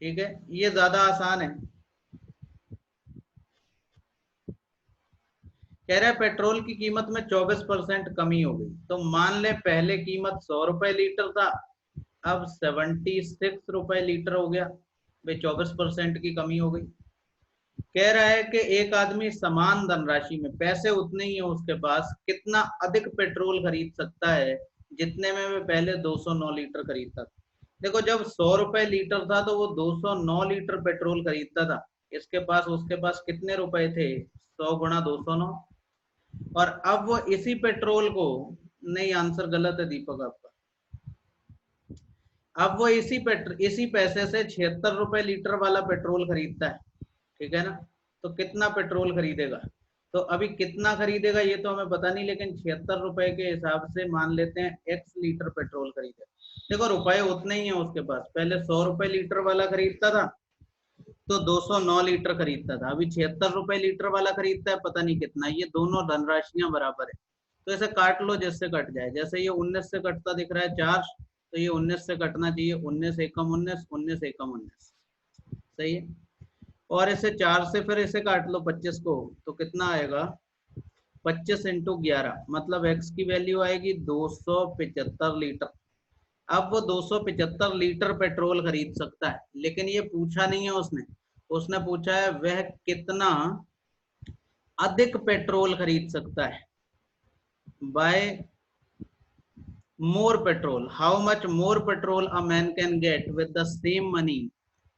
ठीक है, ये ज्यादा आसान है। कह रहा है पेट्रोल की कीमत में 24% कमी हो गई। तो मान ले पहले कीमत 100 रुपए लीटर था, अब 76 रुपए लीटर हो गया भाई, 24% की कमी हो गई। कह रहा है कि एक आदमी समान धनराशि में, पैसे उतने ही है उसके पास, कितना अधिक पेट्रोल खरीद सकता है जितने में वह पहले 209 लीटर खरीदता था। देखो जब 100 रुपए लीटर था तो वो 209 लीटर पेट्रोल खरीदता था। इसके पास, उसके पास कितने रुपए थे? 100 गुणा 209। और अब वो इसी पेट्रोल को, नहीं आंसर गलत है दीपक आपका। अब वो इसी पैसे से 76 रुपए लीटर वाला पेट्रोल खरीदता है, ठीक है ना। तो कितना पेट्रोल खरीदेगा? तो अभी कितना खरीदेगा ये तो हमें पता नहीं, लेकिन 76 रुपए के हिसाब से मान लेते हैं x लीटर पेट्रोल खरीदेगा। देखो रुपए उतने ही है उसके पास, पहले 100 रुपए लीटर वाला खरीदता था तो 209 लीटर खरीदता था, अभी 76 रुपए लीटर वाला खरीदता है, पता नहीं कितना। ये दोनों धनराशियां बराबर है, तो इसे काट लो जिससे कट जाए। जैसे ये 19 से कटता दिख रहा है 4, तो ये 19 से कटना चाहिए, 19 एकम 19, 19 एकम 19, सही है। और इसे 4 से फिर इसे काट लो 25 को, तो कितना आएगा? 25 इंटू 11, मतलब x की वैल्यू आएगी 275 लीटर। अब वो 275 लीटर पेट्रोल खरीद सकता है, लेकिन ये पूछा नहीं है उसने। उसने पूछा है वह कितना अधिक पेट्रोल खरीद सकता है, buy more petrol, how much more petrol a man can get with the same money.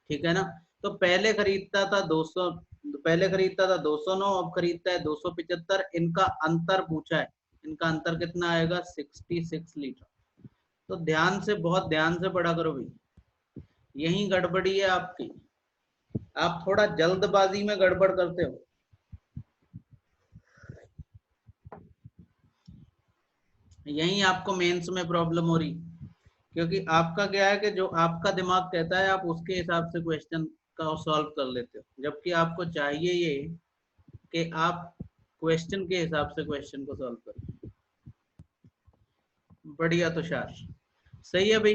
ठीक है ना। तो पहले खरीदता था 200, पहले खरीदता था 209, अब खरीदता है 275। इनका अंतर पूछा है, इनका अंतर कितना आएगा? 66 लीटर। तो ध्यान से, बहुत ध्यान से पढ़ा करो भाई, यही गड़बड़ी है आपकी, आप थोड़ा जल्दबाजी में गड़बड़ करते हो। यही आपको मेंस में प्रॉब्लम हो रही, क्योंकि आपका क्या है कि जो आपका दिमाग कहता है आप उसके हिसाब से क्वेश्चन का सॉल्व कर लेते हो, जबकि आपको चाहिए ये कि आप क्वेश्चन के हिसाब से क्वेश्चन को सॉल्व करें। बढ़िया तुषार, सही है भाई,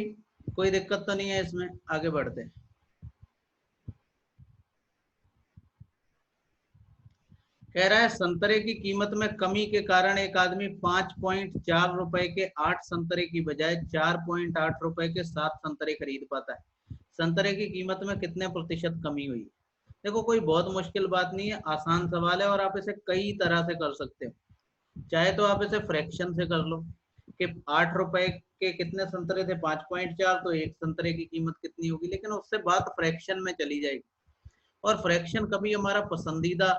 कोई दिक्कत तो नहीं है इसमें, आगे बढ़ते हैं। कह रहा है संतरे की कीमत में कमी के कारण एक आदमी 5.4 रुपए के 8 संतरे की बजाय 4.8 रुपए के 7 संतरे खरीद पाता है। संतरे की कीमत में कितने प्रतिशत कमी हुई? देखो कोई बहुत मुश्किल बात नहीं है, आसान सवाल है, और आप इसे कई तरह से कर सकते हो। चाहे तो आप इसे फ्रैक्शन से कर लो कि 8 रुपए के कितने संतरे थे? 5.4, तो एक संतरे की कीमत कितनी होगी, लेकिन उससे बात फ्रैक्शन में चली जाएगी। और फ्रैक्शन कभी हमारा पसंदीदा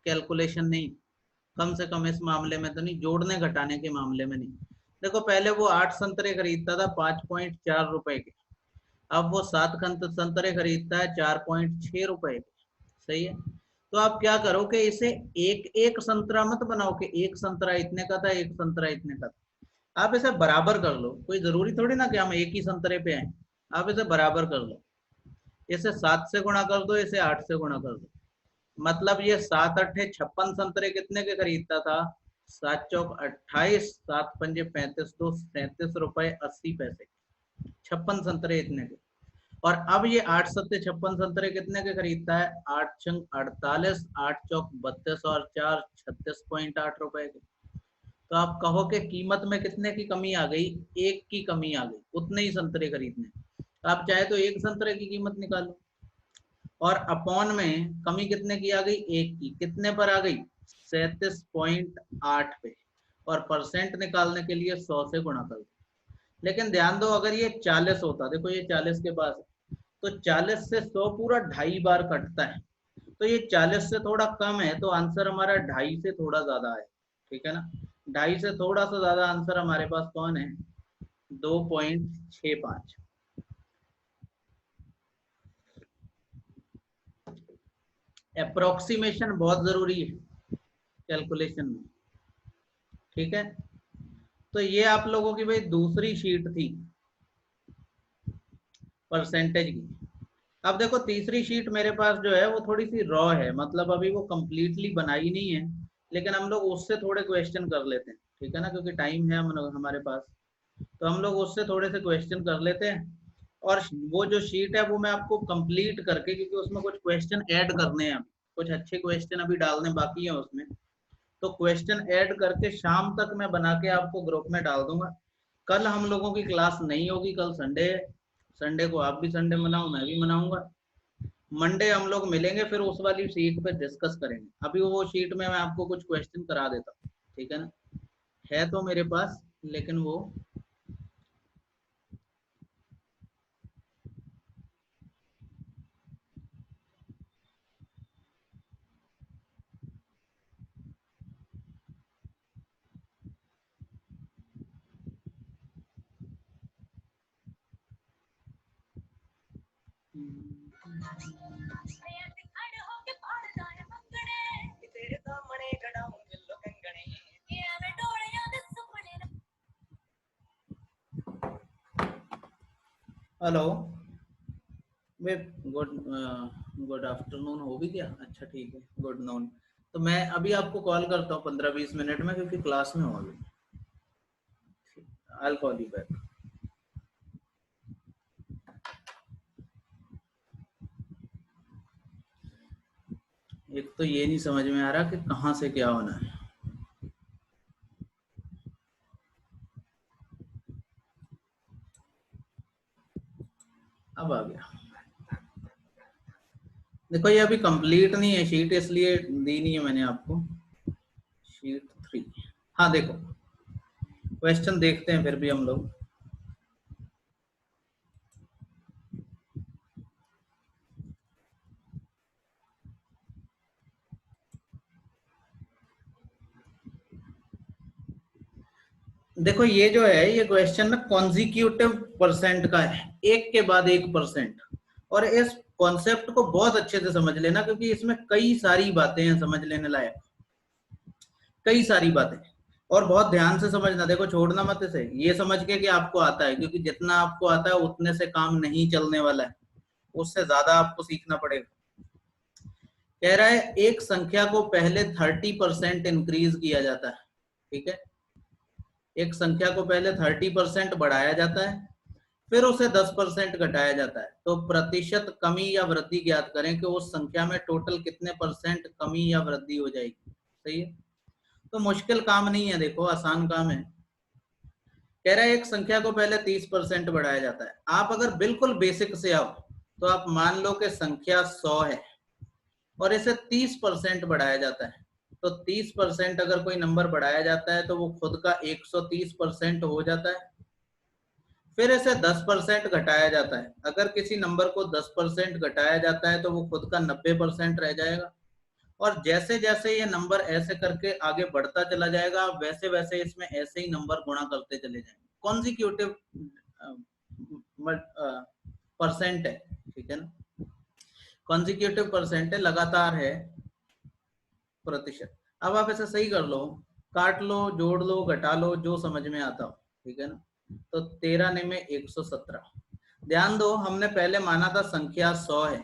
कैलकुलेशन नहीं, कम से कम इस मामले में तो नहीं, जोड़ने घटाने के मामले में नहीं। देखो पहले वो 8 संतरे खरीदता था 5.4 रुपए के, अब वो 7 संतरे खरीदता है 4.6 रुपए के, सही है। तो आप क्या करो कि इसे एक एक संतरा मत बनाओ कि एक संतरा इतने का था, एक संतरा इतने का था। आप इसे बराबर कर लो, कोई जरूरी थोड़ी ना कि हम एक ही संतरे पे आए। आप इसे बराबर कर लो, इसे 7 से गुणा कर दो, इसे 8 से गुणा कर दो। मतलब ये 7 अट्ठे 56 संतरे कितने के खरीदता था? 7 चौक 28, 7 पंजे 35, तो 37 रुपए 80 पैसे, 56 संतरे इतने के। और अब ये 8 सत्ते 56 संतरे कितने के खरीदता है? 8 छंग 48, 8 चौक 32 और 4 36.8 रुपए के। तो आप कहो कि कीमत में कितने की कमी आ गई? एक की कमी आ गई, उतने ही संतरे खरीदने। आप चाहे तो एक संतरे की कीमत निकालो, और अपॉन में कमी कितने की आ गई? एक की। कितने पर आ गई? 37.8 पे। और परसेंट निकालने के लिए 100 से गुणा कर दो। लेकिन ध्यान दो, अगर ये 40 होता, देखो ये 40 के पास है, तो 40 से 100 पूरा 2.5 बार कटता है, तो ये 40 से थोड़ा कम है, तो आंसर हमारा 2.5 से थोड़ा ज्यादा है, ठीक है ना। 2.5 से थोड़ा सा ज्यादा आंसर हमारे पास कौन है? 2.65। अप्रोक्सीमेशन बहुत जरूरी है कैलकुलेशन में, ठीक है। तो ये आप लोगों की भाई दूसरी शीट थी परसेंटेज की। अब देखो तीसरी शीट मेरे पास जो है वो थोड़ी सी रॉ है, मतलब अभी वो कंप्लीटली बनाई नहीं है, लेकिन हम लोग उससे थोड़े क्वेश्चन कर लेते हैं, ठीक है ना, क्योंकि टाइम है हमारे पास। तो हम लोग उससे थोड़े से क्वेश्चन कर लेते हैं, और वो जो शीट है वो मैं आपको कंप्लीट करके, क्योंकि उसमें कुछ क्वेश्चन ऐड करने हैं, कुछ अच्छे क्वेश्चन अभी डालने बाकी हैं उसमें, तो क्वेश्चन ऐड करके शाम तक मैं बना के आपको ग्रुप में डाल दूंगा। कल हम लोगों की क्लास नहीं होगी, कल संडे है, संडे को आप भी संडे मनाओ, मैं भी मनाऊंगा। मंडे हम लोग मिलेंगे, फिर उस वाली शीट पे डिस्कस करेंगे। अभी वो शीट में मैं आपको कुछ क्वेश्चन करा देता हूँ, ठीक है ना, है तो मेरे पास, लेकिन वो हेलो, वे गुड गुड आफ्टरनून हो भी गया, अच्छा ठीक है, गुड नून। तो मैं अभी आपको कॉल करता हूँ 15-20 मिनट में, क्योंकि क्लास में हूँ अभी। I will call you back. एक तो ये नहीं समझ में आ रहा कि कहाँ से क्या होना है। अब आ गया। देखो ये अभी कंप्लीट नहीं है शीट, इसलिए दी नहीं है मैंने आपको। शीट 3, हाँ देखो, क्वेश्चन देखते हैं फिर भी हम लोग। देखो ये जो है, ये क्वेश्चन ना कॉन्जिक्यूटिव परसेंट का है, एक के बाद एक परसेंट। और इस कॉन्सेप्ट को बहुत अच्छे से समझ लेना, क्योंकि इसमें कई सारी बातें हैं समझ लेने लायक, कई सारी बातें। और बहुत ध्यान से समझना, देखो छोड़ना मत इसे, ये समझ के कि आपको आता है, क्योंकि जितना आपको आता है उतने से काम नहीं चलने वाला है, उससे ज्यादा आपको सीखना पड़ेगा। कह रहा है एक संख्या को पहले 30% इंक्रीज किया जाता है, ठीक है, एक संख्या को पहले 30% बढ़ाया जाता है, फिर उसे 10% घटाया जाता है, तो प्रतिशत कमी या वृद्धि ज्ञात करें कि उस संख्या में टोटल कितने परसेंट कमी या वृद्धि हो जाएगी। सही है, तो मुश्किल काम नहीं है, देखो आसान काम है। कह रहा है एक संख्या को पहले 30% बढ़ाया जाता है। आप अगर बिल्कुल बेसिक से आओ तो आप मान लो कि संख्या 100 है और इसे 30% बढ़ाया जाता है, तो 30% अगर कोई नंबर बढ़ाया जाता है तो वो खुद का 130% हो जाता है। फिर इसे 10% घटाया जाता है, अगर किसी नंबर को 10% घटाया जाता है तो वो खुद का 90% रह जाएगा। और जैसे जैसे ये नंबर ऐसे करके आगे बढ़ता चला जाएगा, वैसे वैसे इसमें ऐसे ही नंबर गुणा करते चले जाएंगे। कॉन्जिक्यूटिव परसेंट है, ठीक है ना, कॉन्जिक्यूटिव परसेंट है, लगातार है प्रतिशत। अब आप ऐसे सही कर लो, काट लो, जोड़ लो, घटा लो, जो समझ में आता हो, ठीक है ना। तो 13 ने में 117। ध्यान दो, हमने पहले माना था संख्या 100 है,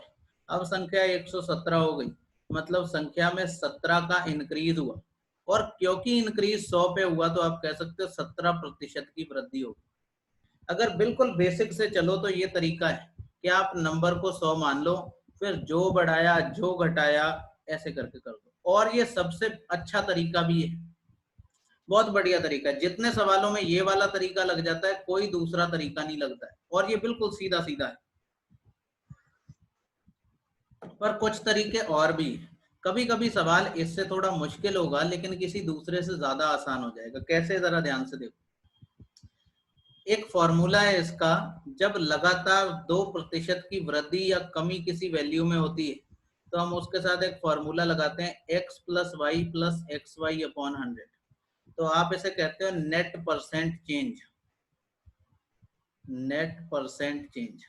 अब संख्या 117 हो गई, मतलब संख्या में 17 का इंक्रीज हुआ। और क्योंकि इंक्रीज 100 पे हुआ तो आप कह सकते हो 17% की वृद्धि होगी। अगर बिल्कुल बेसिक से चलो तो ये तरीका है कि आप नंबर को 100 मान लो, फिर जो बढ़ाया जो घटाया ऐसे करके कर दो। और ये सबसे अच्छा तरीका भी है, बहुत बढ़िया तरीका है। जितने सवालों में ये वाला तरीका लग जाता है, कोई दूसरा तरीका नहीं लगता है, और ये बिल्कुल सीधा सीधा है। पर कुछ तरीके और भी, कभी कभी सवाल इससे थोड़ा मुश्किल होगा लेकिन किसी दूसरे से ज्यादा आसान हो जाएगा। कैसे, जरा ध्यान से देखो। एक फॉर्मूला है इसका, जब लगातार 2% की वृद्धि या कमी किसी वैल्यू में होती है तो हम उसके साथ एक फॉर्मूला लगाते हैं, x plus Y plus x Y upon 100। तो आप इसे कहते हो net percent change, net percent change.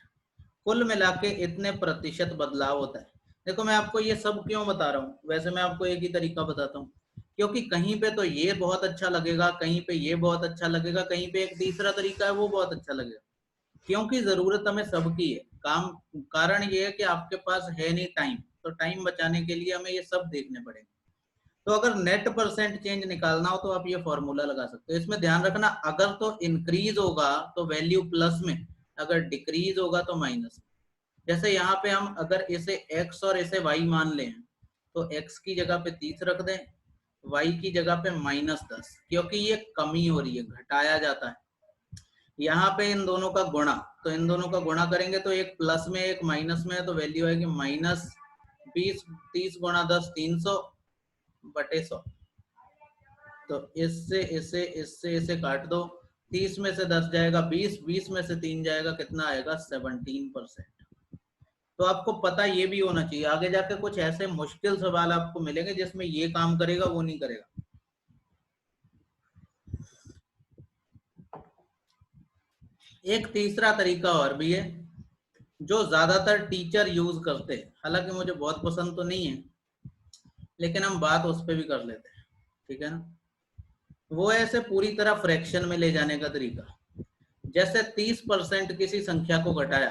कुल मिला के इतने प्रतिशत बदलाव होता है। देखो मैं आपको ये सब क्यों बता रहा हूँ, वैसे मैं आपको एक ही तरीका बताता हूँ, क्योंकि कहीं पे तो ये बहुत अच्छा लगेगा, कहीं पे ये बहुत अच्छा लगेगा, कहीं पे एक तीसरा तरीका है वो बहुत अच्छा लगेगा। क्योंकि जरूरत हमें सबकी है, काम कारण ये है कि आपके पास है नहीं टाइम, तो टाइम बचाने के लिए हमें ये सब देखने पड़ेंगे। तो अगर नेट परसेंट चेंज निकालना हो तो आप ये फॉर्मूला लगा सकते हो। इसमें ध्यान रखना, अगर तो इंक्रीज होगा तो वैल्यू प्लस में, अगर डिक्रीज होगा तो माइनस। जैसे यहाँ पे हम अगर इसे x और इसे y मान लें तो x की जगह पे 30 रख दें, y की जगह पे -10, क्योंकि ये कमी हो रही है, घटाया जाता है। यहाँ पे इन दोनों का गुणा, तो इन दोनों का गुणा करेंगे तो एक प्लस में एक माइनस में है, तो वैल्यू आएगी -20, 30 गुणा 10 300/100। तो इससे इसे काट दो, 30 में से 10 जाएगा 20, 20 में से 3 जाएगा, कितना आएगा 17%। तो आपको पता ये भी होना चाहिए, आगे जाके कुछ ऐसे मुश्किल सवाल आपको मिलेंगे जिसमें ये काम करेगा वो नहीं करेगा। एक तीसरा तरीका और भी है जो ज्यादातर टीचर यूज करते हैं, हालांकि मुझे बहुत पसंद तो नहीं है, लेकिन हम बात उस पर भी कर लेते हैं, ठीक है ना। वो है ऐसे पूरी तरह फ्रैक्शन में ले जाने का तरीका। जैसे 30% किसी संख्या को घटाया,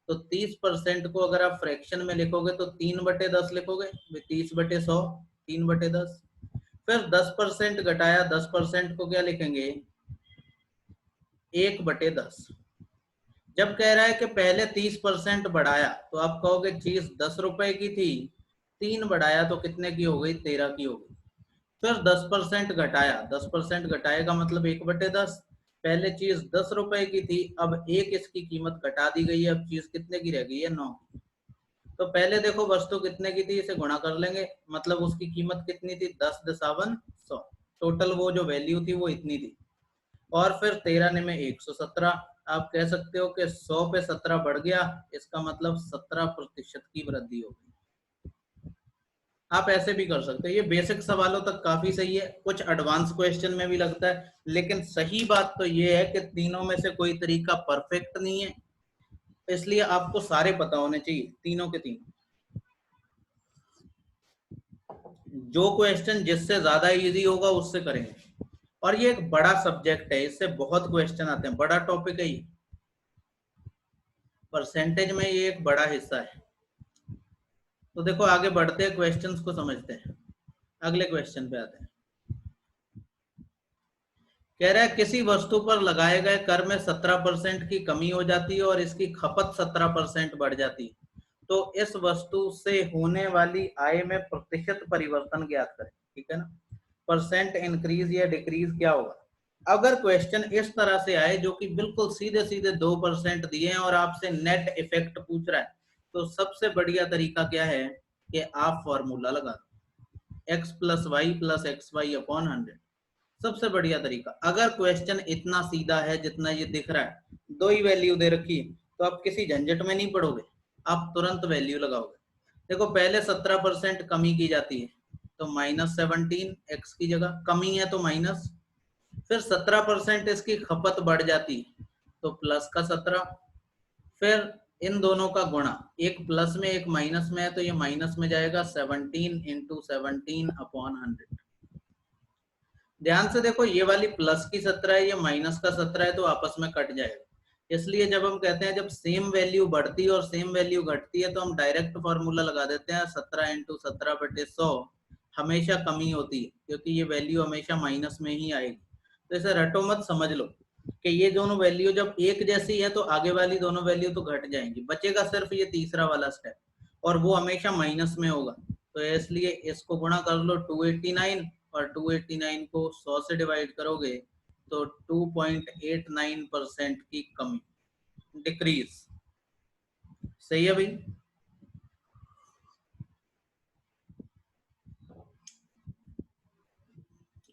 तो 30% को अगर आप फ्रैक्शन में लिखोगे तो 3/10 लिखोगे, 30/100, 3/10। फिर 10% घटाया, 10% को क्या लिखेंगे, 1/10। जब कह रहा है कि पहले 30% बढ़ाया, तो आप कहोगे चीज 10 रुपए की थी, 3 बढ़ाया तो कितने की हो गई, 13 की हो गई। फिर 10% घटाया, 10% घटाए का मतलब 1/10। पहले चीज 10 रुपए की थी, अब एक इसकी कीमत घटा दी गई है, अब चीज कितने की रह गई है, 9। तो पहले देखो वस्तु कितने की थी, इसे गुणा कर लेंगे, मतलब उसकी कीमत कितनी थी, 10×100। टोटल वो जो वैल्यू थी वो इतनी थी। और फिर 13 में 117, आप कह सकते हो कि 100 पे 17 बढ़ गया, इसका मतलब 17% की वृद्धि होगी। आप ऐसे भी कर सकते हो, ये बेसिक सवालों तक काफी सही है, कुछ एडवांस क्वेश्चन में भी लगता है, लेकिन सही बात तो ये है कि तीनों में से कोई तरीका परफेक्ट नहीं है, इसलिए आपको सारे पता होने चाहिए, तीनों के तीनों। जो क्वेश्चन जिससे ज्यादा इजी होगा उससे करेंगे। और ये एक बड़ा सब्जेक्ट है, इससे बहुत क्वेश्चन आते हैं, बड़ा टॉपिक है ये, परसेंटेज में ये एक बड़ा हिस्सा है। तो देखो आगे बढ़ते हैं, क्वेश्चंस को समझते हैं। अगले क्वेश्चन पे आते हैं। कह रहा है किसी वस्तु पर लगाए गए कर में 17% की कमी हो जाती है और इसकी खपत 17% बढ़ जाती है, तो इस वस्तु से होने वाली आय में प्रतिशत परिवर्तन ज्ञात करें, ठीक है ना। परसेंट इंक्रीज या डिक्रीज क्या होगा। अगर क्वेश्चन इस तरह से आए जो कि बिल्कुल सीधे सीधे 2% दिए हैं और आपसे नेट इफेक्ट पूछ रहा है, तो सबसे बढ़िया तरीका क्या है कि आप फॉर्मूला लगा दो, x + y + xy/100। सबसे बढ़िया तरीका। अगर क्वेश्चन इतना सीधा है जितना ये दिख रहा है, दो ही वैल्यू दे रखी है, तो आप किसी झंझट में नहीं पड़ोगे, आप तुरंत वैल्यू लगाओगे। देखो पहले 17% कमी की जाती है, तो -17 x की जगह, कमी है तो माइनस। फिर 17% इसकी खपत बढ़ जाती, तो प्लस का 17। फिर इन दोनों का गुणा, एक प्लस में एक माइनस में है, तो ये माइनस में जाएगा, 17 × 17/100। ध्यान से देखो, ये वाली प्लस की 17 है, ये माइनस का 17 है, तो आपस में कट जाएगा। इसलिए जब हम कहते हैं जब सेम वैल्यू बढ़ती है और सेम वैल्यू घटती है, तो हम डायरेक्ट फॉर्मूला लगा देते हैं, 17 × 17/100 हमेशा कमी होती है, क्योंकि ये वैल्यू हमेशा माइनस में ही आएगी। तो इसे रटो मत, समझ लो कि ये दोनों वैल्यू जब एक जैसी है तो आगे वाली दोनों वैल्यू तो घट जाएंगी, बचेगा सिर्फ ये तीसरा वाला स्टेप, और वो हमेशा माइनस में होगा। तो इसलिए इसको गुणा कर लो 289, और 289 को 100 से डिवाइड करोगे तो 2.89% की कमी, डिक्रीज। सही है भाई।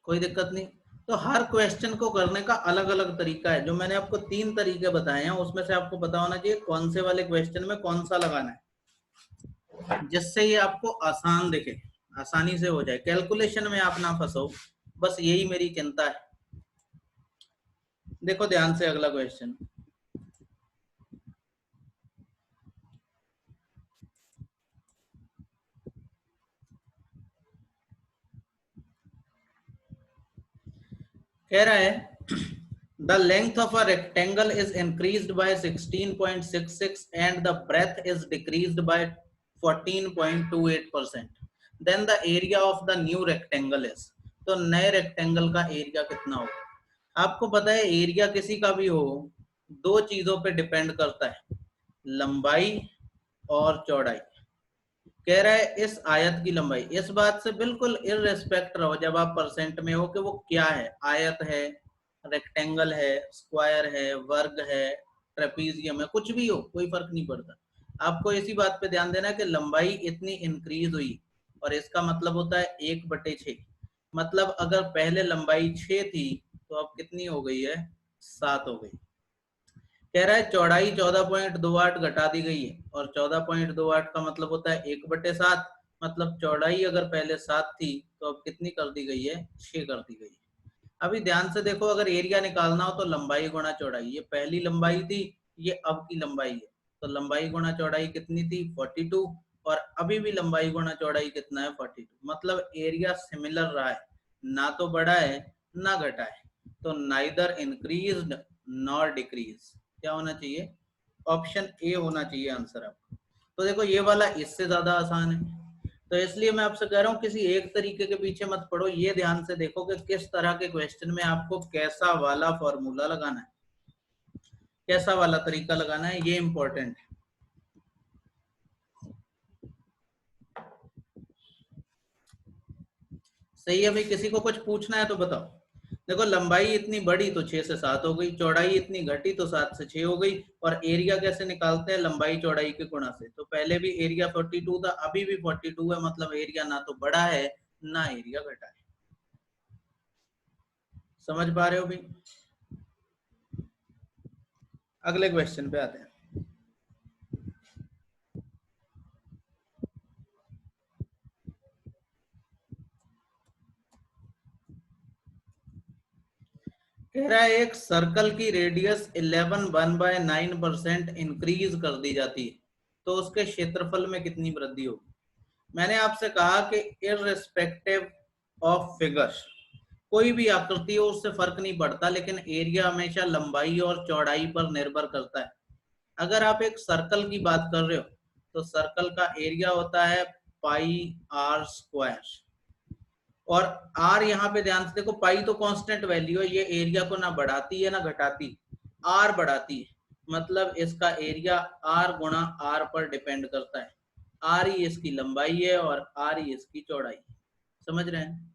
कोई दिक्कत नहीं। तो हर क्वेश्चन को करने का अलग अलग तरीका है, जो मैंने आपको 3 तरीके बताए हैं उसमें से आपको पता होना चाहिए कौन से वाले क्वेश्चन में कौन सा लगाना है, जिससे ये आपको आसान दिखे, आसानी से हो जाए, कैलकुलेशन में आप ना फंसो, बस यही मेरी चिंता है। देखो ध्यान से अगला क्वेश्चन। कह रहा है the length of a rectangle is increased by 16.66 and the breadth is decreased by 14.28%, then the area of the new rectangle is। तो नए रेक्टेंगल का एरिया कितना होगा। आपको पता है एरिया किसी का भी हो, दो चीजों पे डिपेंड करता है, लंबाई और चौड़ाई। कह रहा है इस आयत की लंबाई, इस बात से बिल्कुल इररिस्पेक्ट रहो जब आप परसेंट में हो कि वो क्या है, आयत है, रेक्टेंगल है, स्क्वायर है, वर्ग है, ट्रेपीजियम है, कुछ भी हो, कोई फर्क नहीं पड़ता। आपको इसी बात पे ध्यान देना है कि लंबाई इतनी इंक्रीज हुई और इसका मतलब होता है 1/6। मतलब अगर पहले लंबाई 6 थी तो अब कितनी हो गई है, 7 हो गई। कह रहा है चौड़ाई 14.28 घटा दी गई है और 14.28 का मतलब होता है 1/7। मतलब चौड़ाई अगर पहले 7 थी तो अब कितनी कर दी गई है, 6 कर दी गई है। अभी ध्यान से देखो, अगर एरिया निकालना हो तो लंबाई गुणा चौड़ाई, ये पहली लंबाई थी, ये अब की लंबाई है, तो लंबाई गुणा चौड़ाई कितनी थी, 42, और अभी भी लंबाई गुणा चौड़ाई कितना है, 42। मतलब एरिया सिमिलर रहा है, ना तो बढ़ा है ना घटा है, तो नाइदर इंक्रीज्ड नॉर डिक्रीज। क्या होना चाहिए, ऑप्शन ए होना चाहिए आंसर आपका। तो देखो ये वाला इससे ज्यादा आसान है, तो इसलिए मैं आपसे कह रहा हूँ किसी एक तरीके के पीछे मत पड़ो, ये ध्यान से देखो कि किस तरह के क्वेश्चन में आपको कैसा वाला फॉर्मूला लगाना है, कैसा वाला तरीका लगाना है, ये इंपॉर्टेंट है। सही है भाई, किसी को कुछ पूछना है तो बताओ। देखो लंबाई इतनी बढ़ी तो 6 से 7 हो गई, चौड़ाई इतनी घटी तो 7 से 6 हो गई, और एरिया कैसे निकालते हैं, लंबाई चौड़ाई के गुणा से। तो पहले भी एरिया 42 था, अभी भी 42 है, मतलब एरिया ना तो बढ़ा है ना एरिया घटा है। समझ पा रहे हो भाई? अगले क्वेश्चन पे आते हैं। कह रहा है एक सर्कल की रेडियस 11 1/9% इंक्रीज कर दी जाती है तो उसके क्षेत्रफल में कितनी वृद्धि होगी। मैंने आपसे कहा कि इररिस्पेक्टिव ऑफ फिगर्स, कोई भी आकृति हो उससे फर्क नहीं पड़ता, लेकिन एरिया हमेशा लंबाई और चौड़ाई पर निर्भर करता है। अगर आप एक सर्कल की बात कर रहे हो तो सर्कल का एरिया होता है πr², और आर यहाँ पे ध्यान से देखो, पाई तो कांस्टेंट वैल्यू है, ये एरिया को ना बढ़ाती है ना घटाती, आर बढ़ाती है। मतलब इसका एरिया आर गुणा आर पर डिपेंड करता है, आर ही इसकी लंबाई है और आर ही इसकी चौड़ाई है। समझ रहे हैं?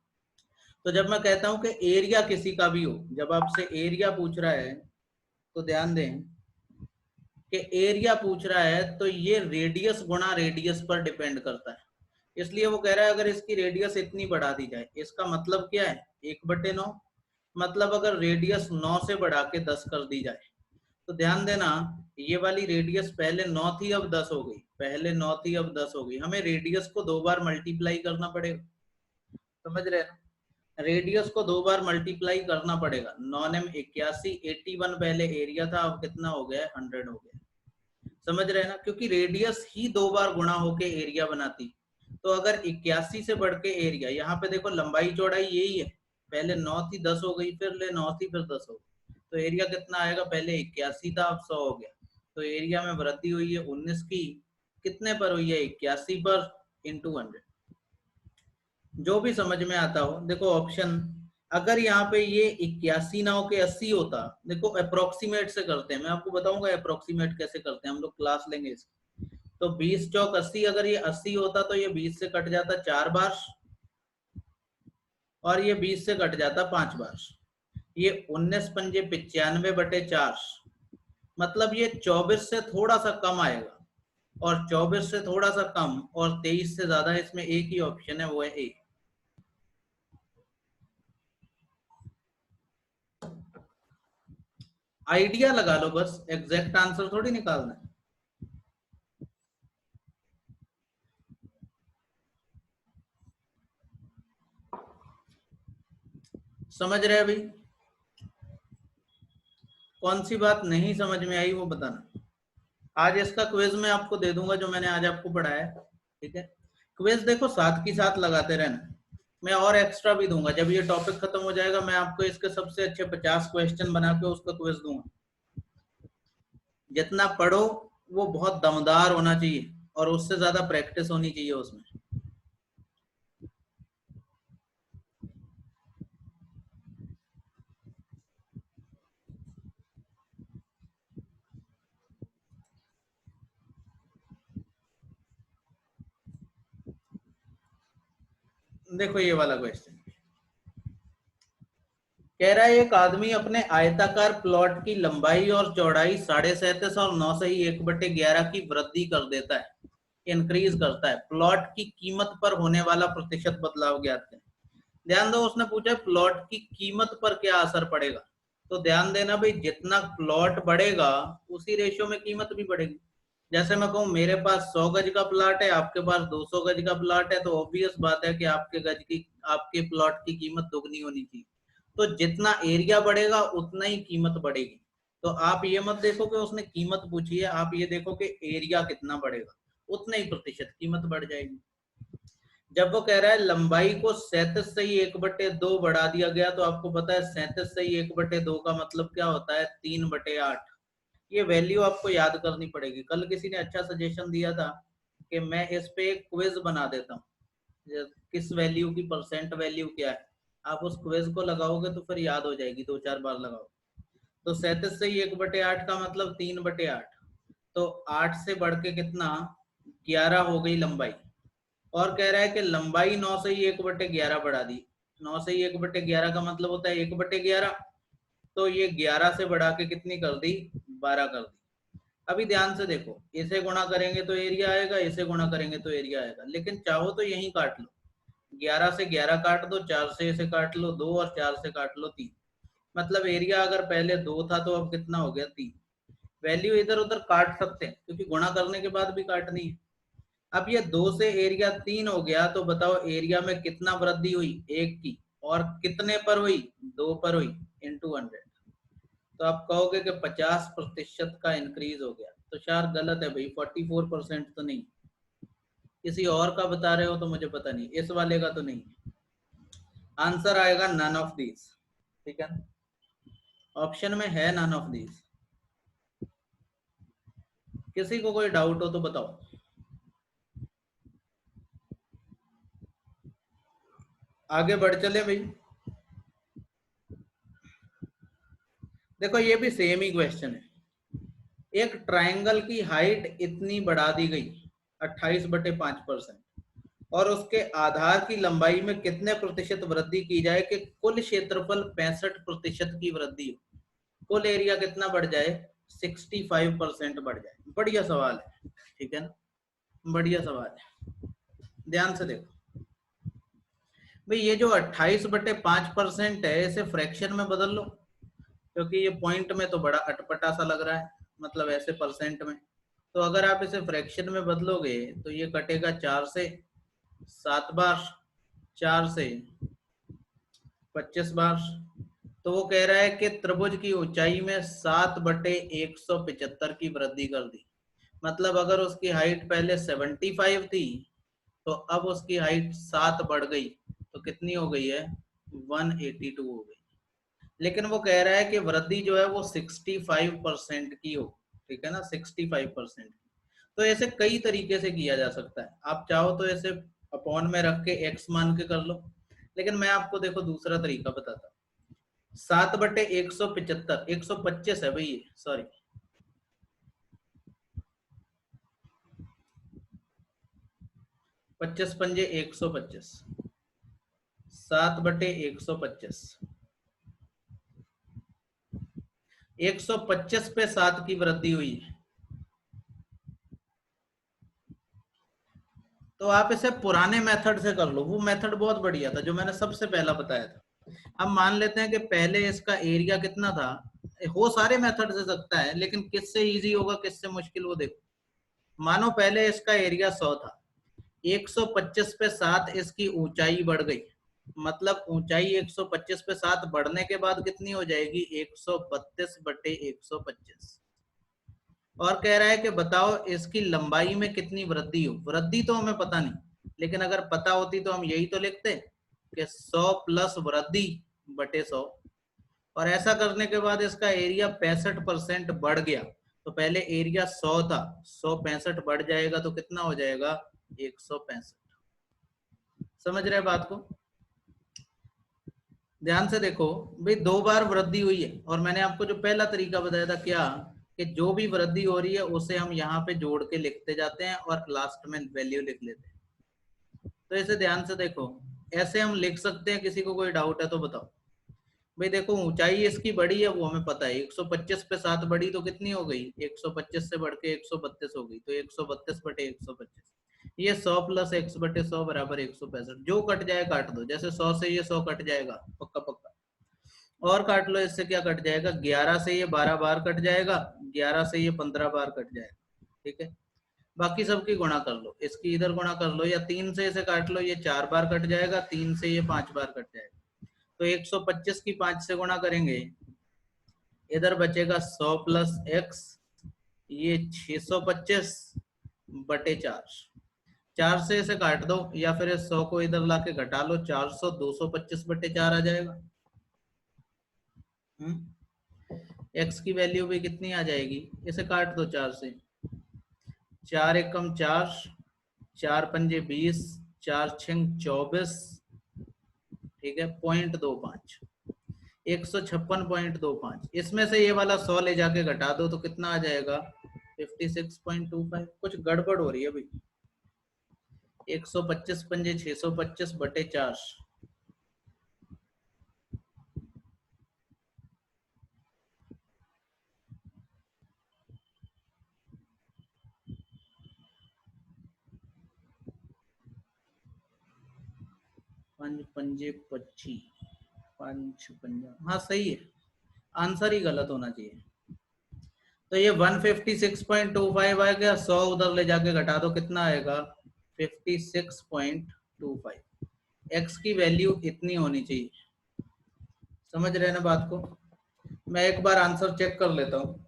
तो जब मैं कहता हूं कि एरिया किसी का भी हो, जब आपसे एरिया पूछ रहा है तो ध्यान दें कि एरिया पूछ रहा है तो ये रेडियस गुणा रेडियस पर डिपेंड करता है। इसलिए वो कह रहा है अगर इसकी रेडियस इतनी बढ़ा दी जाए, इसका मतलब क्या है, 1/9। मतलब अगर रेडियस 9 से बढ़ा के 10 कर दी जाए, तो ध्यान देना, ये वाली रेडियस पहले 9 थी अब 10 हो गई, पहले 9 थी अब 10 हो गई, हमें रेडियस को 2 बार मल्टीप्लाई करना पड़ेगा। समझ रहे हैं? रेडियस को 2 बार मल्टीप्लाई करना पड़ेगा। 9 m 81, 81 पहले एरिया था, अब कितना हो गया, 100 हो गया। समझ रहे हैं ना, क्योंकि रेडियस ही 2 बार गुणा होके एरिया बनाती। तो अगर 81 से बढ़ के एरिया, यहाँ पे देखो लंबाई चौड़ाई यही है, पहले 9 थी 10 हो गई, फिर ले 9 थी फिर 10 हो गई, तो एरिया कितना आएगा, पहले 81 था अब 100 हो गया। तो एरिया में वृद्धि हुई है 19 की, कितने पर हुई है, 81 पर, इंटू 100। जो भी समझ में आता हो, देखो ऑप्शन, अगर यहाँ पे ये 81 ना हो के 80 होता, देखो अप्रोक्सीमेट से करते हैं, मैं आपको बताऊंगा अप्रोक्सीमेट कैसे करते हैं, हम लोग क्लास लेंगे इसकी। तो 20 चौक 80, अगर ये 80 होता तो ये 20 से कट जाता 4 बार, और ये 20 से कट जाता 5 बार। ये 19 पंजे 95/4, मतलब ये 24 से थोड़ा सा कम आएगा, और 24 से थोड़ा सा कम और 23 से ज्यादा, इसमें एक ही ऑप्शन है, वो है ए। आइडिया लगा लो बस, एग्जैक्ट आंसर थोड़ी निकालना है। समझ रहे अभी? कौन सी बात नहीं समझ में आई वो बताना। आज इसका क्विज मैं आपको दे दूंगा जो मैंने आज आपको पढ़ाया है, ठीक है? क्विज देखो साथ की साथ लगाते रहना, मैं और एक्स्ट्रा भी दूंगा, जब ये टॉपिक खत्म हो जाएगा मैं आपको इसके सबसे अच्छे 50 क्वेश्चन बना के उसका क्विज दूंगा। जितना पढ़ो वो बहुत दमदार होना चाहिए, और उससे ज्यादा प्रैक्टिस होनी चाहिए उसमें। देखो ये वाला क्वेश्चन कह रहा है एक आदमी अपने आयताकार प्लॉट की लंबाई और चौड़ाई 37.5 और 9/1/11 की वृद्धि कर देता है, इंक्रीज करता है। प्लॉट की कीमत पर होने वाला प्रतिशत बदलाव ज्ञात करें। ध्यान दो, उसने पूछा प्लॉट की कीमत पर क्या असर पड़ेगा, तो ध्यान देना भाई, जितना प्लॉट बढ़ेगा उसी रेशियो में कीमत भी बढ़ेगी। जैसे मैं कहूँ मेरे पास 100 गज का प्लॉट है, आपके पास 200 गज का प्लॉट है, तो ऑब्वियस बात है कि आपके प्लॉट की कीमत दोगुनी होनी चाहिए। तो जितना एरिया बढ़ेगा उतना ही कीमत बढ़ेगी। तो आप ये मत देखो कि उसने कीमत पूछी है, आप ये देखो कि एरिया कितना बढ़ेगा, उतना ही प्रतिशत कीमत बढ़ जाएगी। जब वो कह रहा है लंबाई को 37 से ही 1/2 बढ़ा दिया गया, तो आपको पता है 37 से ही 1/2 का मतलब क्या होता है, 3/8। ये वैल्यू आपको याद करनी पड़ेगी। कल किसी ने अच्छा सजेशन दिया था कि मैं इस पे एक क्विज बना देता हूँ, किस वैल्यू की परसेंट वैल्यू क्या है। आप उस क्विज को लगाओगे तो फिर याद हो जाएगी, 2-4 बार लगाओ। तो 37 से ही 1/8 का मतलब 3/8। तो 8 से बढ़ के कितना, 11 हो गई लंबाई। और कह रहा है कि लंबाई 9 से ही 1/11 बढ़ा दी। 9 से ही 1/11 का मतलब होता है 1/11। तो ये 11 से बढ़ा के कितनी कर दी, 12 कर दी। अभी ध्यान से देखो, इसे गुणा करेंगे तो एरिया आएगा, इसे गुणा करेंगे तो एरिया आएगा, लेकिन चाहो तो यही काट लो। 11 से 11 काट दो, 4 से इसे काट लो 2, और 4 से काट लो 3। मतलब एरिया अगर पहले 2 था तो अब कितना हो गया, 3। वैल्यू इधर उधर काट सकते हैं क्योंकि गुणा करने के बाद भी काटनी है। अब ये 2 से एरिया 3 हो गया, तो बताओ एरिया में कितना वृद्धि हुई, 1 की। और कितने पर हुई, 2 पर हुई, इंटू 100। तो आप कहोगे कि 50% का इंक्रीज हो गया, तो शायद गलत है भाई, 44% तो नहीं। किसी और का बता रहे हो तो मुझे पता नहीं, इस वाले का तो नहीं। आंसर आएगा नन ऑफ दीज। ठीक है, ऑप्शन में है नन ऑफ दीज। किसी को कोई डाउट हो तो बताओ। आगे बढ़ चले भाई। देखो ये भी सेम ही क्वेश्चन है। एक ट्रायंगल की हाइट इतनी बढ़ा दी गई 28/5%, और उसके आधार की लंबाई में कितने प्रतिशत वृद्धि की जाए कि कुल क्षेत्रफल 65% की वृद्धि हो, कुल एरिया कितना बढ़ जाए, 65% बढ़ जाए। बढ़िया सवाल है, ठीक है ना, बढ़िया सवाल है। ध्यान से देखो भाई, ये जो 28/5% है, इसे फ्रैक्शन में बदल लो, क्योंकि ये पॉइंट में तो बड़ा अटपटा सा लग रहा है, मतलब ऐसे परसेंट में। तो अगर आप इसे फ्रैक्शन में बदलोगे तो ये कटेगा 4 से 7 बार, 4 से 25 बार। तो वो कह रहा है कि त्रिभुज की ऊंचाई में 7/175 की वृद्धि कर दी। मतलब अगर उसकी हाइट पहले 75 थी, तो अब उसकी हाइट 7 बढ़ गई, तो कितनी हो गई है, 182 हो गई। लेकिन वो कह रहा है कि वृद्धि जो है वो 65% की हो। ठीक है ना, 65%। तो ऐसे कई तरीके से किया जा सकता है। आप चाहो तो ऐसे अपॉन में रख के एक्स मान के कर लो, लेकिन मैं आपको देखो दूसरा तरीका बताता हूँ। 7/175, 125 है भाई, सॉरी, 25×5 125, 7/125, 125 पे 7 की वृद्धि हुई है। तो आप इसे पुराने मेथड से कर लो, वो मेथड बहुत बढ़िया था जो मैंने सबसे पहला बताया था। अब मान लेते हैं कि पहले इसका एरिया कितना था, हो सारे मेथड से सकता है, लेकिन किससे इजी होगा किससे मुश्किल वो देखो। मानो पहले इसका एरिया 100 था, 125 पे 7 इसकी ऊंचाई बढ़ गई, मतलब ऊंचाई 125 पे 7 बढ़ने के बाद कितनी हो जाएगी, 132/125। और कह रहा है कि बताओ इसकी लंबाई में कितनी वृद्धि हो। वृद्धि तो हमें पता नहीं, लेकिन अगर पता होती तो हम यही तो लिखते कि 100 प्लस वृद्धि बटे 100। और ऐसा करने के बाद इसका एरिया 65% बढ़ गया, तो पहले एरिया 100 था, 100 65 बढ़ जाएगा तो कितना हो जाएगा, 165। समझ रहे बात को, ध्यान से देखो भाई, 2 बार वृद्धि हुई है, और मैंने आपको जो पहला तरीका बताया था क्या, कि जो भी वृद्धि हो रही है उसे हम यहाँ पे जोड़ के लिखते जाते हैं और लास्ट में वैल्यू लिख लेते हैं। तो इसे ध्यान से देखो, ऐसे हम लिख सकते हैं, किसी को कोई डाउट है तो बताओ। भाई देखो ऊंचाई इसकी बड़ी है वो हमें पता है, 125 पे 7 बड़ी तो कितनी हो गई, 125 से बढ़ के 132 हो गई, तो 132 बटे 125, ये 100 प्लस x बटे 100 बराबर 165। जो कट जाए काट दो, जैसे 100 से ये 100 कट जाएगा पक्का पक्का, और काट लो, इससे क्या कट जाएगा, 11 से ये 12 बार कट जाएगा, 11 से ये 15 बार कट जाएगा, ठीक है। बाकी सबकी गुणा कर लो, इसकी इधर गुणा कर लो, या 3 से इसे काट लो, ये 4 बार कट जाएगा, 3 से ये 5 बार कट जाएगा, तो 125 की 5 से गुणा करेंगे, इधर बचेगा 100 प्लस x, ये 625 बटे 4, 4 से इसे काट दो, या फिर इस 100 को इधर लाके घटा लो, 400 225 बटे 4 आ जाएगा। x की वैल्यू भी कितनी आ जाएगी, इसे काट दो 4 से, 4 एकम 4, 4 पंजे 20, 4 छिंग 24, ठीक है, 0.25, 156.25, इसमें से ये वाला 100 ले जाके घटा दो तो कितना आ जाएगा, 56.25। कुछ गड़बड़ हो रही है अभी, 125 पंजे 625 बटे 4, पंज पंजे 25, 5 पंजा, हाँ सही है, आंसर ही गलत होना चाहिए। तो ये 156.25 आएगा, 100 उधर ले जाके घटा दो, कितना आएगा 56.25। x की वैल्यू इतनी होनी चाहिए, समझ रहे ना बात को। मैं एक बार आंसर चेक कर लेता हूँ।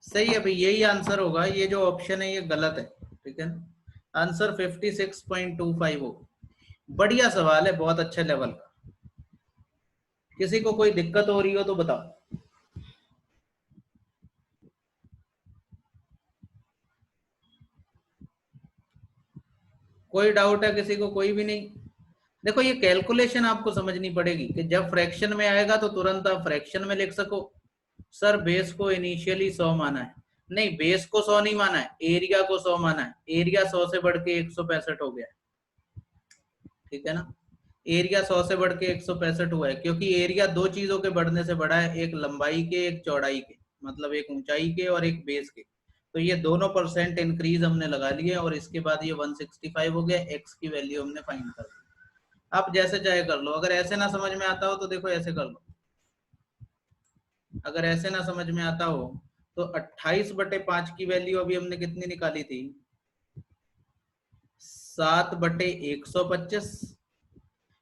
सही है भाई, यही आंसर होगा, ये जो ऑप्शन है ये गलत है, ठीक है ना, आंसर 56.25 हो। बढ़िया सवाल है, बहुत अच्छे लेवल का। किसी को कोई दिक्कत हो रही हो तो बताओ। कोई डाउट है किसी को, कोई भी नहीं। देखो ये कैलकुलेशन आपको समझनी पड़ेगी कि जब फ्रैक्शन में आएगा तो तुरंत आप फ्रैक्शन में लिख सको। सर बेस को इनिशियली 100 माना है, नहीं बेस को 100 नहीं माना है, एरिया को 100 माना है, एरिया 100 से बढ़ के 165 हो गया, ठीक है ना। एरिया 100 से बढ़ के 165 हुआ है, क्योंकि एरिया दो चीजों के बढ़ने से बढ़ा है, एक लंबाई के एक चौड़ाई के, मतलब एक ऊंचाई के और एक बेस के। तो ये दोनों परसेंट इंक्रीज हमने लगा लिए और इसके बाद ये 165 हो गया, एक्स की वैल्यू हमने फाइंड कर ली। आप जैसे चाहे कर लो, अगर ऐसे ना समझ में आता हो तो देखो ऐसे कर लो, अगर ऐसे ना समझ में आता हो तो 28 बटे 5 की वैल्यू अभी हमने कितनी निकाली थी, 7 बटे 125,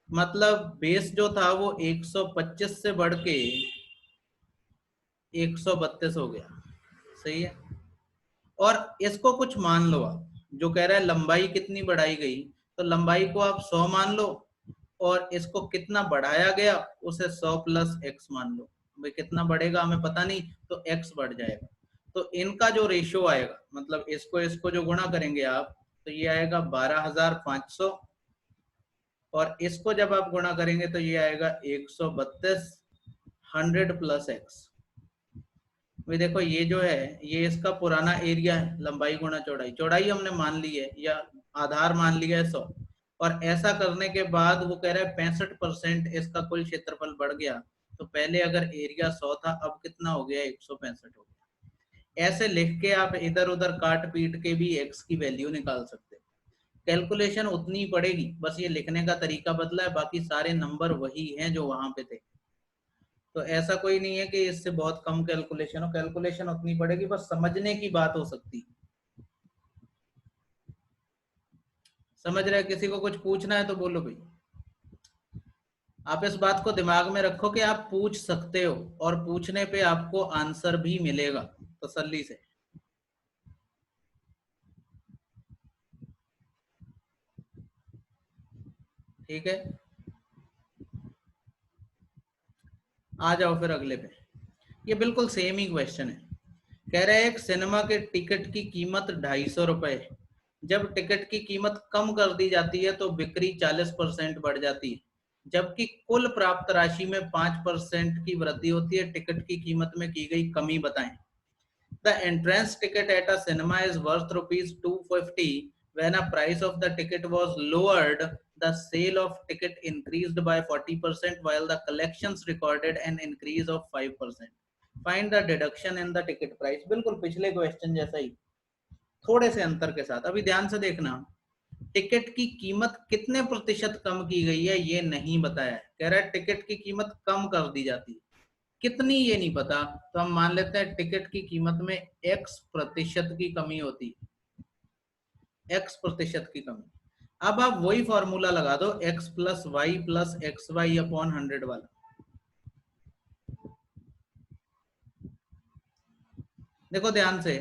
मतलब बेस जो था वो 125 से बढ़ के 132 हो गया, सही है। और इसको कुछ मान लो आप, जो कह रहा है लंबाई कितनी बढ़ाई गई, तो लंबाई को आप 100 मान लो, और इसको कितना बढ़ाया गया उसे 100 प्लस एक्स मान लो। भाई कितना बढ़ेगा हमें पता नहीं, तो एक्स बढ़ जाएगा। तो इनका जो रेशियो आएगा, मतलब इसको इसको जो गुणा करेंगे आप, तो ये आएगा 12,500, और इसको जब आप गुणा करेंगे तो ये आएगा 132, 100 प्लस एक्स। भाई देखो ये जो है ये इसका पुराना एरिया है, लंबाई गुणा चौड़ाई, चौड़ाई हमने मान ली है या आधार मान लिया है 100, और ऐसा करने के बाद वो कह रहा है 65% इसका कुल क्षेत्रफल बढ़ गया। तो पहले अगर एरिया 100 था, अब कितना हो गया, 165 हो गया। ऐसे लिख के आप इधर उधर काट पीट के भी एक्स की वैल्यू निकाल सकते हो। कैलकुलेशन उतनी पड़ेगी, बस ये लिखने का तरीका बदला है, बाकी सारे नंबर वही हैं जो वहां पे थे। तो ऐसा कोई नहीं है कि इससे बहुत कम कैलकुलेशन हो, कैलकुलेशन उतनी पड़ेगी, बस समझने की बात हो सकती। समझ रहे, किसी को कुछ पूछना है तो बोलो भाई। आप इस बात को दिमाग में रखो कि आप पूछ सकते हो, और पूछने पे आपको आंसर भी मिलेगा तसल्ली से। ठीक है, आ जाओ फिर अगले पे। ये बिल्कुल सेम ही क्वेश्चन है। कह रहा है एक सिनेमा के टिकट की कीमत 250 रुपए, जब टिकट की कीमत कम कर दी जाती है तो बिक्री 40% बढ़ जाती है, जबकि कुल प्राप्त राशि में 5% की वृद्धि होती है। टिकट की कीमत में की गई कमी बताएं। The entrance ticket at a cinema is worth rupees 250. When a price of the ticket was lowered, the sale of ticket increased by 40%, while the collections recorded an increase of 5%. Find the deduction in the ticket price. बिल्कुल पिछले question जैसा ही, थोड़े से अंतर के साथ। अभी ध्यान से देखना, टिकट की कीमत कितने प्रतिशत कम की गई है ये नहीं बताया है। कह रहा है टिकट की कीमत कम कर दी जाती है, कितनी ये नहीं पता, तो हम मान लेते हैं टिकट की कीमत में x% की कमी होती है, x% की कमी। अब आप वही फॉर्मूला लगा दो, x plus Y plus x Y upon 100 वाला। देखो ध्यान से,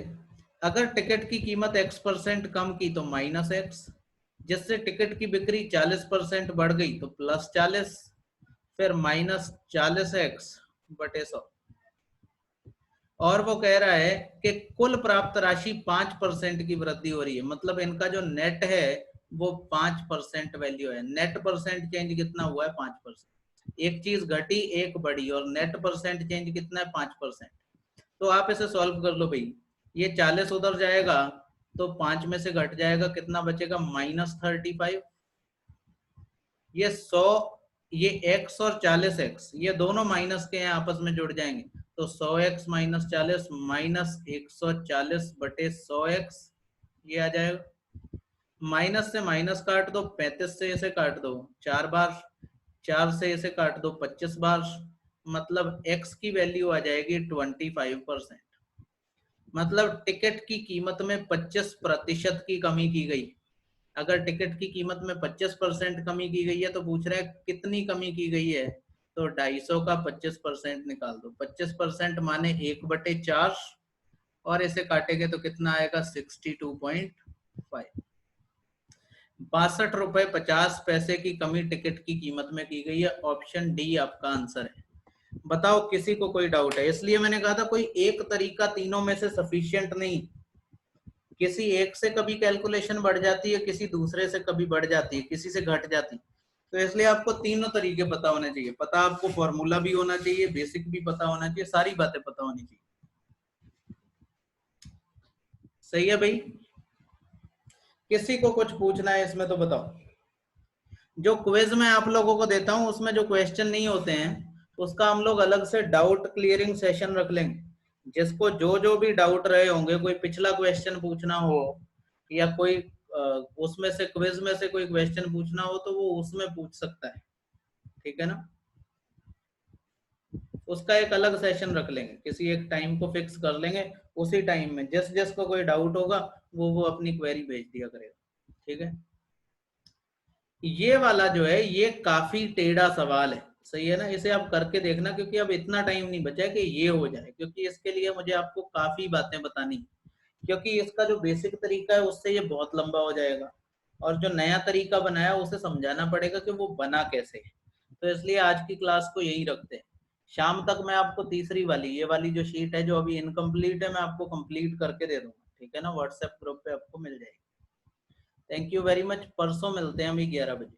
अगर टिकट की कीमत x% कम की तो माइनस एक्स, जिससे टिकट की बिक्री 40% बढ़ गई तो प्लस 40, फिर माइनस 40x बटे 100। और वो कह रहा है कि कुल प्राप्त राशि 5% की वृद्धि हो रही है, मतलब इनका जो नेट है वो 5% वैल्यू है। नेट परसेंट चेंज कितना हुआ है? 5%। एक चीज घटी एक बढ़ी, और नेट परसेंट चेंज कितना है? 5%। तो आप इसे सॉल्व कर लो भाई, ये 40 उधर जाएगा तो 5 में से घट जाएगा, कितना बचेगा? -35। ये 100, ये x और 40x ये दोनों माइनस के हैं, आपस में जुड़ जाएंगे, तो 100x माइनस 40 माइनस 140 बटे 100x, ये आ जाएगा। माइनस से माइनस काट दो, 35 से इसे काट दो 4 बार, 4 से इसे काट दो 25 बार, मतलब x की वैल्यू आ जाएगी 25%। मतलब टिकट की कीमत में 25% की कमी की गई। अगर टिकट की कीमत में 25% कमी की गई है तो पूछ रहे हैं कितनी कमी की गई है, तो 250 का 25% निकाल दो। 25% माने 1/4, और इसे काटेंगे तो कितना आएगा? 62.5। 62 रुपए 50 पैसे की कमी टिकट की कीमत में की गई है। ऑप्शन डी आपका आंसर है। बताओ किसी को कोई डाउट है? इसलिए मैंने कहा था कोई एक तरीका तीनों में से सफिशिएंट नहीं, किसी एक से कभी कैलकुलेशन बढ़ जाती है, किसी दूसरे से कभी बढ़ जाती है, किसी से घट जाती है। तो इसलिए आपको तीनों तरीके पता होने चाहिए। पता आपको फॉर्मूला भी होना चाहिए, बेसिक भी पता होना चाहिए, सारी बातें पता होनी चाहिए। सही है भाई? किसी को कुछ पूछना है इसमें तो बताओ। जो क्विज में आप लोगों को देता हूं उसमें जो क्वेश्चन नहीं होते हैं उसका हम लोग अलग से डाउट क्लियरिंग सेशन रख लेंगे। जिसको जो जो भी डाउट रहे होंगे, कोई पिछला क्वेश्चन पूछना हो या कोई उसमें से क्विज में से कोई क्वेश्चन पूछना हो तो वो उसमें पूछ सकता है। ठीक है ना? उसका एक अलग सेशन रख लेंगे, किसी एक टाइम को फिक्स कर लेंगे, उसी टाइम में जिस जिसको कोई डाउट होगा वो अपनी क्वेरी भेज दिया करेगा। ठीक है? ये वाला जो है ये काफी टेढ़ा सवाल है, सही है ना? इसे आप करके देखना, क्योंकि अब इतना टाइम नहीं बचा है कि ये हो जाए, क्योंकि इसके लिए मुझे आपको काफी बातें बतानी, क्योंकि इसका जो बेसिक तरीका है उससे ये बहुत लंबा हो जाएगा, और जो नया तरीका बनाया उसे समझाना पड़ेगा कि वो बना कैसे है। तो इसलिए आज की क्लास को यही रखते हैं। शाम तक मैं आपको तीसरी वाली, ये वाली जो शीट है जो अभी इनकम्प्लीट है, मैं आपको कंप्लीट करके दे दूंगा। ठीक है ना? व्हाट्सएप ग्रुप पे आपको मिल जाएगी। Thank you very much. परसों मिलते हैं अभी 11 बजे।